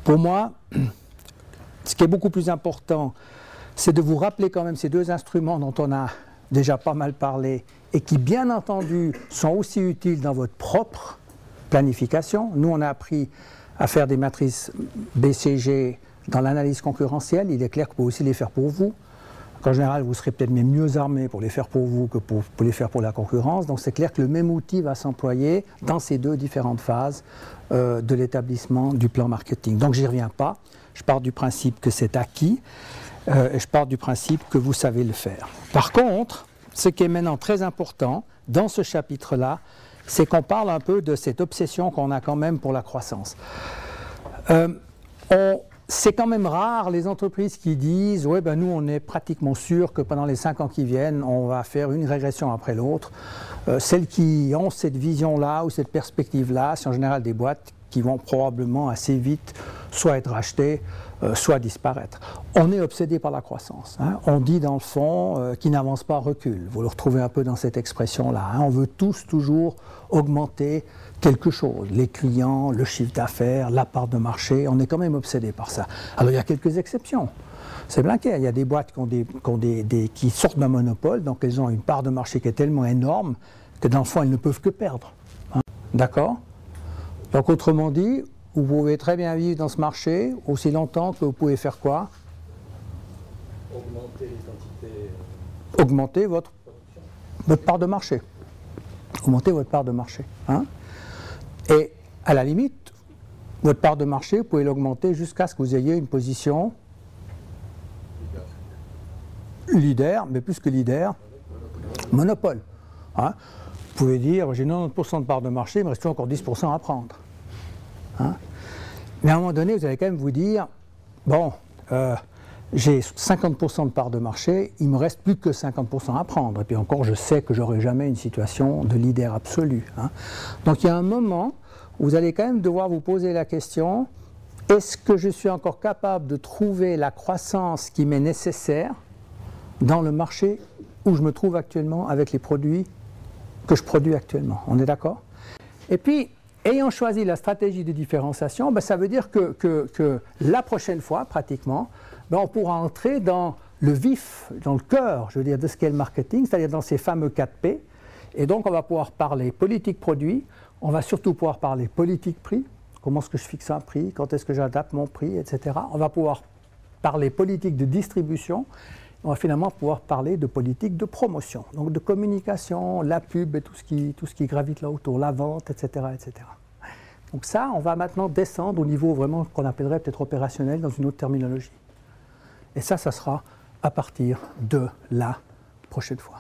Pour moi, ce qui est beaucoup plus important, c'est de vous rappeler quand même ces deux instruments dont on a déjà pas mal parlé et qui, bien entendu, sont aussi utiles dans votre propre planification. Nous, on a appris à faire des matrices BCG dans l'analyse concurrentielle. Il est clair qu'on peut aussi les faire pour vous. En général, vous serez peut-être même mieux armé pour les faire pour vous que pour les faire pour la concurrence. Donc c'est clair que le même outil va s'employer dans ces deux différentes phases de l'établissement du plan marketing. Donc j'y reviens pas. Je pars du principe que c'est acquis et je pars du principe que vous savez le faire. Par contre, ce qui est maintenant très important dans ce chapitre-là, c'est qu'on parle un peu de cette obsession qu'on a quand même pour la croissance. C'est quand même rare les entreprises qui disent « ouais, ben nous on est pratiquement sûr que pendant les 5 ans qui viennent, on va faire une régression après l'autre ». Celles qui ont cette vision-là ou cette perspective-là, c'est en général des boîtes qui vont probablement assez vite soit être rachetées, soit disparaître. On est obsédé par la croissance. Hein. On dit dans le fond qui n'avance pas recule. Vous le retrouvez un peu dans cette expression-là. Hein. On veut tous toujours augmenter quelque chose. Les clients, le chiffre d'affaires, la part de marché, on est quand même obsédé par ça. Alors il y a quelques exceptions. C'est bien qu'il y a des boîtes qui sortent d'un monopole, donc elles ont une part de marché qui est tellement énorme que dans le fond elles ne peuvent que perdre. Hein. D'accord ? Donc autrement dit, vous pouvez très bien vivre dans ce marché aussi longtemps que vous pouvez faire quoi? Augmenter les quantités. Augmenter votre part de marché. Augmenter votre part de marché. Hein? Et à la limite, votre part de marché, vous pouvez l'augmenter jusqu'à ce que vous ayez une position leader, mais plus que leader, monopole. Hein? Vous pouvez dire, j'ai 90% de part de marché, il me reste encore 10% à prendre. Hein? Mais à un moment donné, vous allez quand même vous dire, bon, j'ai 50% de part de marché, il me reste plus que 50% à prendre. Et puis encore, je sais que j'aurai jamais une situation de leader absolu. Hein? Donc il y a un moment où vous allez quand même devoir vous poser la question, est-ce que je suis encore capable de trouver la croissance qui m'est nécessaire dans le marché où je me trouve actuellement avec les produits que je produis actuellement. On est d'accord? Et puis, ayant choisi la stratégie de différenciation, ben, ça veut dire que la prochaine fois, pratiquement, ben, on pourra entrer dans le vif, dans le cœur, je veux dire, de ce qu'est le marketing, c'est-à-dire dans ces fameux 4P. Et donc, on va pouvoir parler politique produit, on va surtout pouvoir parler politique prix, comment est-ce que je fixe un prix, quand est-ce que j'adapte mon prix, etc. On va pouvoir parler politique de distribution, on va finalement pouvoir parler de politique de promotion, donc de communication, la pub et tout ce qui gravite là autour, la vente, etc., etc. Donc ça, on va maintenant descendre au niveau vraiment qu'on appellerait peut-être opérationnel dans une autre terminologie. Et ça sera à partir de la prochaine fois.